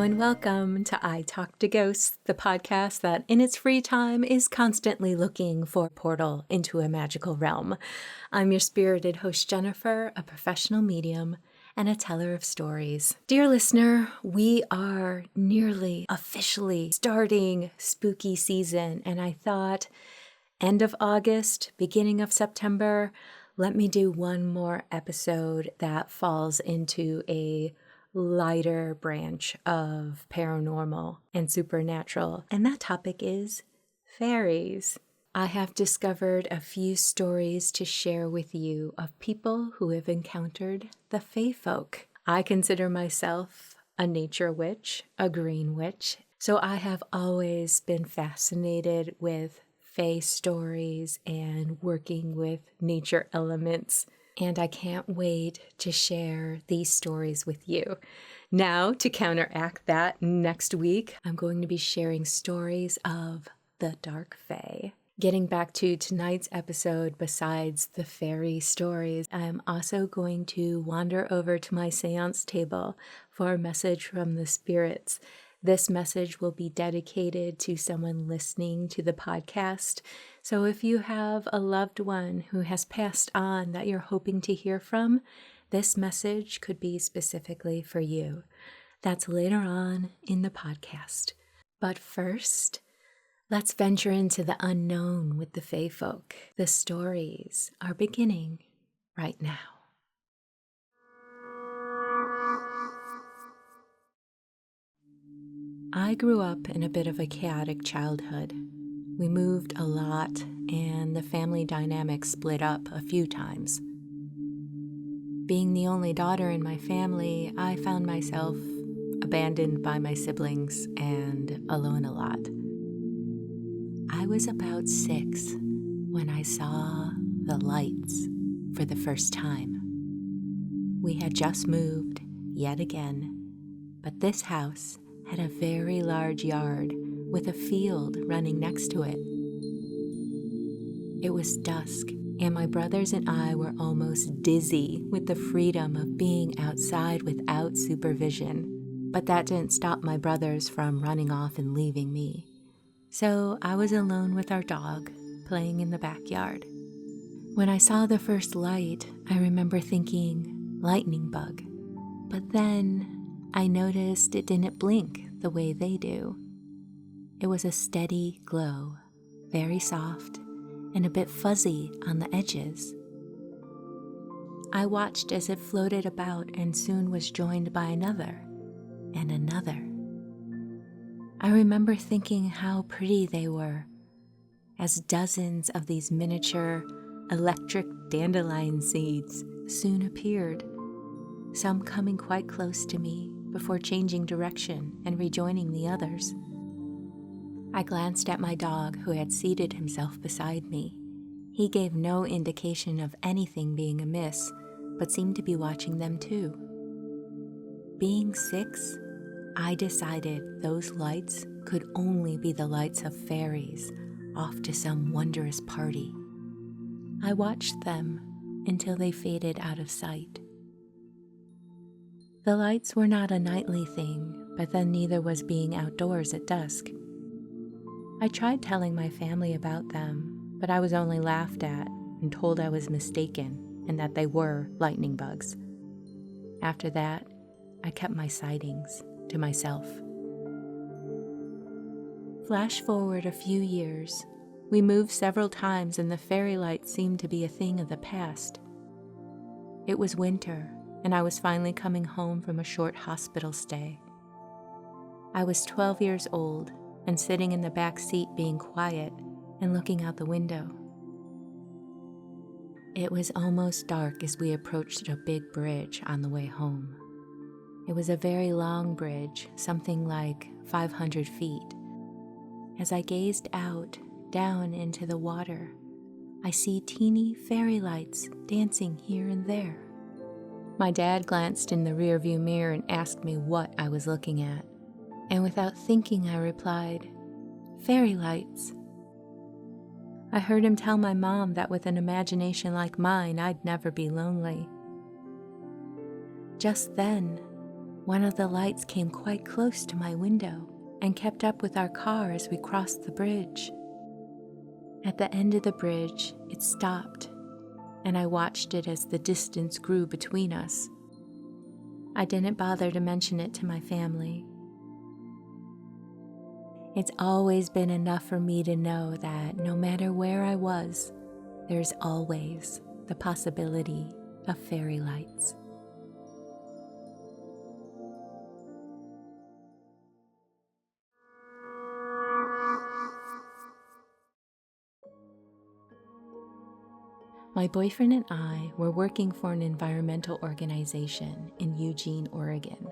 Hello and welcome to I Talk to Ghosts, the podcast that in its free time is constantly looking for a portal into a magical realm. I'm your spirited host, Jennifer, a professional medium and a teller of stories. Dear listener, we are nearly officially starting spooky season, and I thought end of August, beginning of September, let me do one more episode that falls into a lighter branch of paranormal and supernatural, and that topic is fairies. I have discovered a few stories to share with you of people who have encountered the fae folk. I consider myself a nature witch, a green witch, so I have always been fascinated with fae stories and working with nature elements. And I can't wait to share these stories with you. Now, to counteract that, next week, I'm going to be sharing stories of the dark fae. Getting back to tonight's episode, besides the fairy stories, I'm also going to wander over to my seance table for a message from the spirits. This message will be dedicated to someone listening to the podcast. So if you have a loved one who has passed on that you're hoping to hear from, this message could be specifically for you. That's later on in the podcast. But first, let's venture into the unknown with the fae folk. The stories are beginning right now. I grew up in a bit of a chaotic childhood. We moved a lot, and the family dynamic split up a few times. Being the only daughter in my family, I found myself abandoned by my siblings and alone a lot. I was about 6 when I saw the lights for the first time. We had just moved, yet again, but this house had a very large yard with a field running next to it. It was dusk, and my brothers and I were almost dizzy with the freedom of being outside without supervision. But that didn't stop my brothers from running off and leaving me. So I was alone with our dog, playing in the backyard. When I saw the first light, I remember thinking, lightning bug. But then I noticed it didn't blink the way they do. It was a steady glow, very soft and a bit fuzzy on the edges. I watched as it floated about and soon was joined by another and another. I remember thinking how pretty they were, as dozens of these miniature electric dandelion seeds soon appeared, some coming quite close to me before changing direction and rejoining the others. I glanced at my dog, who had seated himself beside me. He gave no indication of anything being amiss, but seemed to be watching them too. Being 6, I decided those lights could only be the lights of fairies off to some wondrous party. I watched them until they faded out of sight. The lights were not a nightly thing, but then neither was being outdoors at dusk. I tried telling my family about them, but I was only laughed at and told I was mistaken and that they were lightning bugs. After that, I kept my sightings to myself. Flash forward a few years. We moved several times and the fairy lights seemed to be a thing of the past. It was winter, and I was finally coming home from a short hospital stay. I was 12 years old and sitting in the back seat being quiet and looking out the window. It was almost dark as we approached a big bridge on the way home. It was a very long bridge, something like 500 feet. As I gazed out, down into the water, I see teeny fairy lights dancing here and there. My dad glanced in the rearview mirror and asked me what I was looking at. And without thinking, I replied, "Fairy lights." I heard him tell my mom that with an imagination like mine, I'd never be lonely. Just then, One of the lights came quite close to my window and kept up with our car as we crossed the bridge. At the end of the bridge, it stopped, and I watched it as the distance grew between us. I didn't bother to mention it to my family. It's always been enough for me to know that no matter where I was, there's always the possibility of fairy lights. My boyfriend and I were working for an environmental organization in Eugene, Oregon.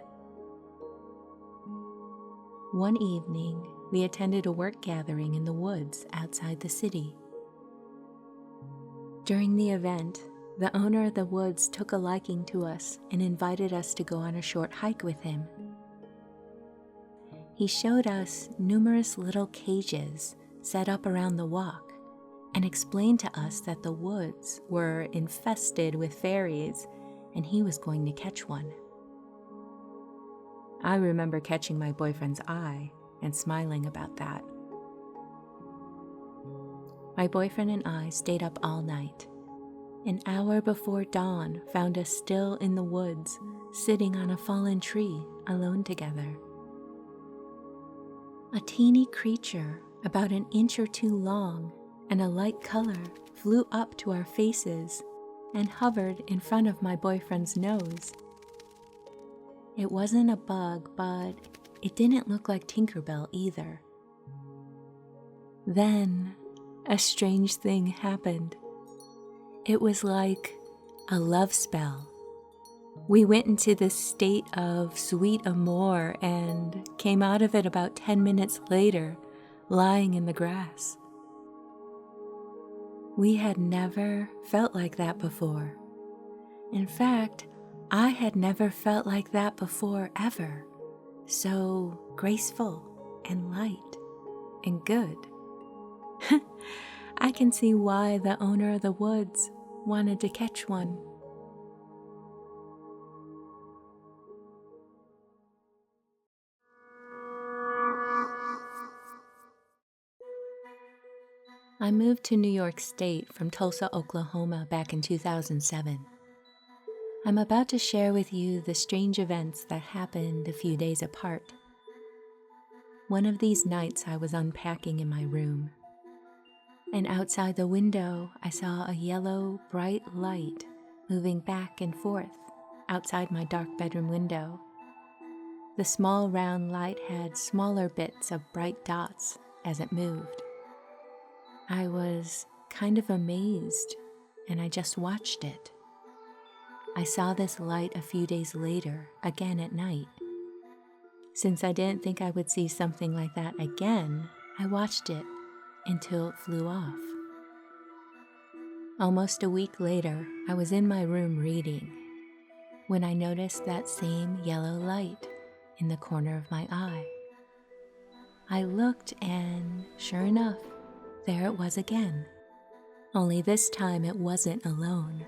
One evening, we attended a work gathering in the woods outside the city. During the event, the owner of the woods took a liking to us and invited us to go on a short hike with him. He showed us numerous little cages set up around the walk and explained to us that the woods were infested with fairies and he was going to catch one. I remember catching my boyfriend's eye and smiling about that. My boyfriend and I stayed up all night. An hour before dawn found us still in the woods, sitting on a fallen tree, alone together. A teeny creature, about an inch or two long and a light color, flew up to our faces and hovered in front of my boyfriend's nose. It wasn't a bug, but it didn't look like Tinkerbell either. Then, a strange thing happened. It was like a love spell. We went into this state of sweet amour and came out of it about 10 minutes later, lying in the grass. We had never felt like that before. In fact, I had never felt like that before ever. So graceful and light and good. I can see why the owner of the woods wanted to catch one. I moved to New York State from Tulsa, Oklahoma back in 2007. I'm about to share with you the strange events that happened a few days apart. One of these nights I was unpacking in my room, and outside the window I saw a yellow, bright light moving back and forth outside my dark bedroom window. The small round light had smaller bits of bright dots as it moved. I was kind of amazed, and I just watched it. I saw this light a few days later, again at night. Since I didn't think I would see something like that again, I watched it until it flew off. Almost a week later, I was in my room reading when I noticed that same yellow light in the corner of my eye. I looked and, sure enough, there it was again. Only this time it wasn't alone.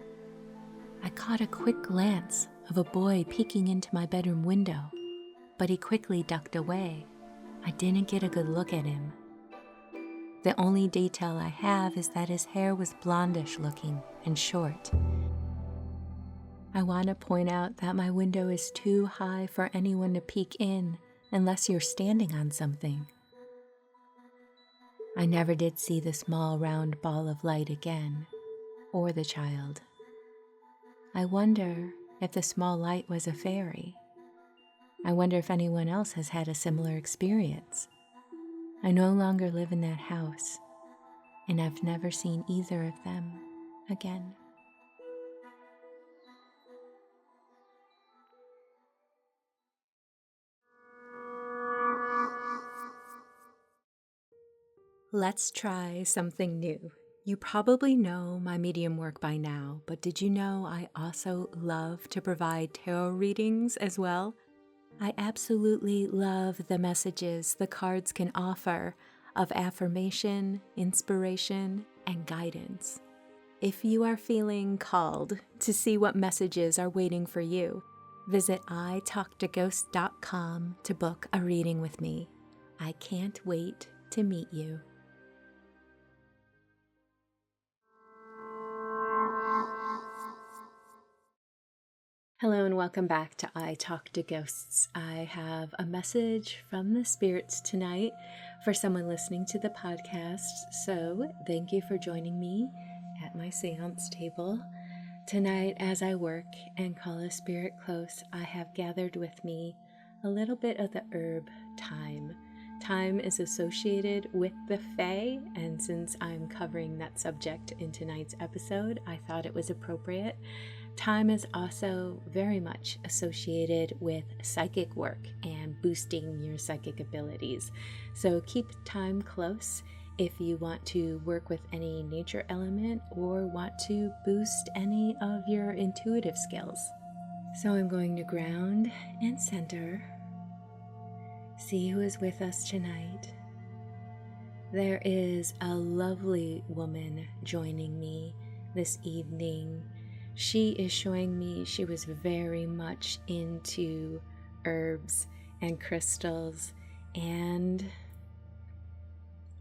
I caught a quick glance of a boy peeking into my bedroom window, but he quickly ducked away. I didn't get a good look at him. The only detail I have is that his hair was blondish looking and short. I want to point out that my window is too high for anyone to peek in unless you're standing on something. I never did see the small round ball of light again, or the child. I wonder if the small light was a fairy. I wonder if anyone else has had a similar experience. I no longer live in that house, and I've never seen either of them again. Let's try something new. You probably know my medium work by now, but did you know I also love to provide tarot readings as well? I absolutely love the messages the cards can offer of affirmation, inspiration, and guidance. If you are feeling called to see what messages are waiting for you, Visit italktoghosts.com to book a reading with me. I can't wait to meet you. Hello and welcome back to I Talk to Ghosts. I have a message from the spirits tonight for someone listening to the podcast. So thank you for joining me at my seance table. Tonight, as I work and call a spirit close, I have gathered with me a little bit of the herb thyme. Thyme is associated with the Fae, and since I'm covering that subject in tonight's episode, I thought it was appropriate. Thyme is also very much associated with psychic work and boosting your psychic abilities. So keep thyme close if you want to work with any nature element or want to boost any of your intuitive skills. So I'm going to ground and center. See who is with us tonight. There is a lovely woman joining me this evening. She is showing me she was very much into herbs and crystals, and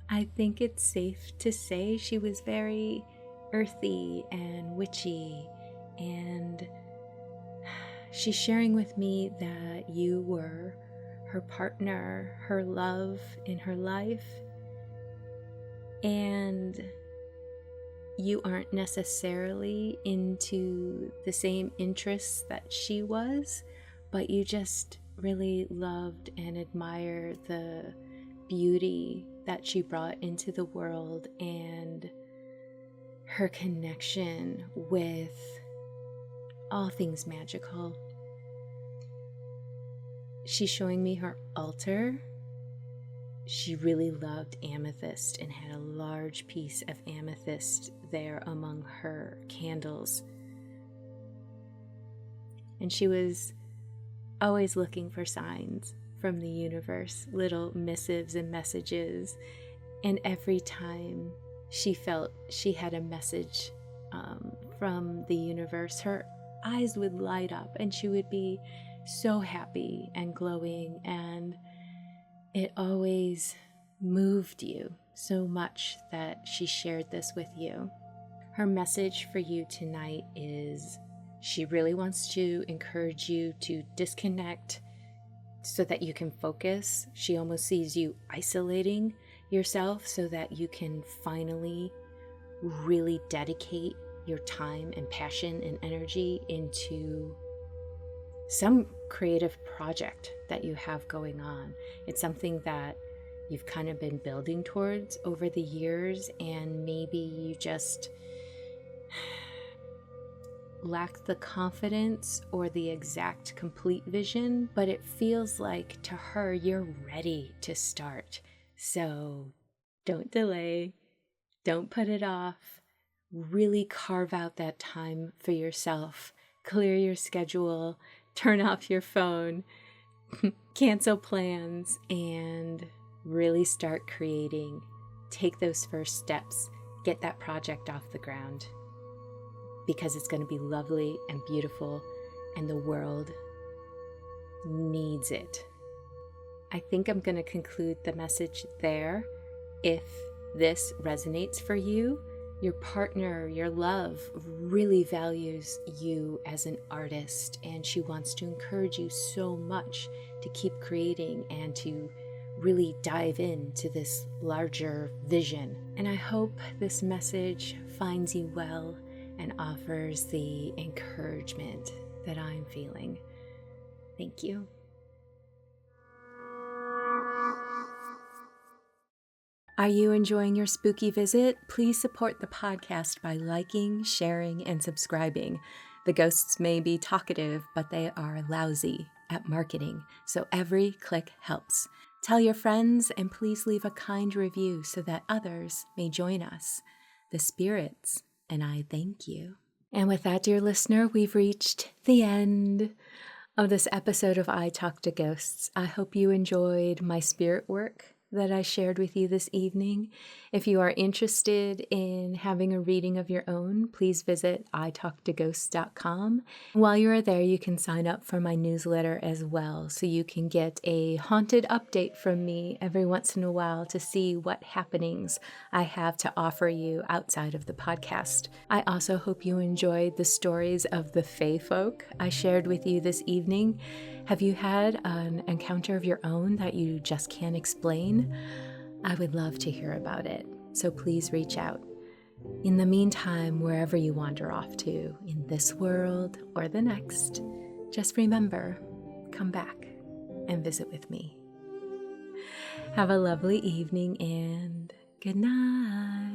I think it's safe to say she was very earthy and witchy, and she's sharing with me that you were her partner, her love in her life, and you aren't necessarily into the same interests that she was, but you just really loved and admired the beauty that she brought into the world and her connection with all things magical. She's showing me her altar. She really loved amethyst and had a large piece of amethyst there among her candles. And she was always looking for signs from the universe, little missives and messages. And every time she felt she had a message from the universe, her eyes would light up and she would be so happy and glowing, and it always moved you so much that she shared this with you. Her message for you tonight is she really wants to encourage you to disconnect so that you can focus. She almost sees you isolating yourself so that you can finally really dedicate your time and passion and energy into some creative project that you have going on. It's something that you've kind of been building towards over the years, and maybe you just lack the confidence or the exact complete vision, but it feels like to her you're ready to start. So don't delay, don't put it off. Really carve out that time for yourself. Clear your schedule, turn off your phone, cancel plans, and really start creating. Take those first steps. Get that project off the ground, because it's going to be lovely and beautiful, and the world needs it. I think I'm going to conclude the message there. If this resonates for you, your partner, your love really values you as an artist, and she wants to encourage you so much to keep creating and to really dive into this larger vision. And I hope this message finds you well and offers the encouragement that I'm feeling. Thank you. Are you enjoying your spooky visit? Please support the podcast by liking, sharing, and subscribing. The ghosts may be talkative, but they are lousy at marketing, so every click helps. Tell your friends, and please leave a kind review so that others may join us. The spirits and I thank you. And with that, dear listener, we've reached the end of this episode of I Talk to Ghosts. I hope you enjoyed my spirit work that I shared with you this evening. If you are interested in having a reading of your own, please visit italktoghosts.com. While you are there, you can sign up for my newsletter as well, so you can get a haunted update from me every once in a while to see what happenings I have to offer you outside of the podcast. I also hope you enjoyed the stories of the Fae folk I shared with you this evening. Have you had an encounter of your own that you just can't explain? I would love to hear about it, so please reach out. In the meantime, wherever you wander off to, in this world or the next, just remember, come back and visit with me. Have a lovely evening and good night.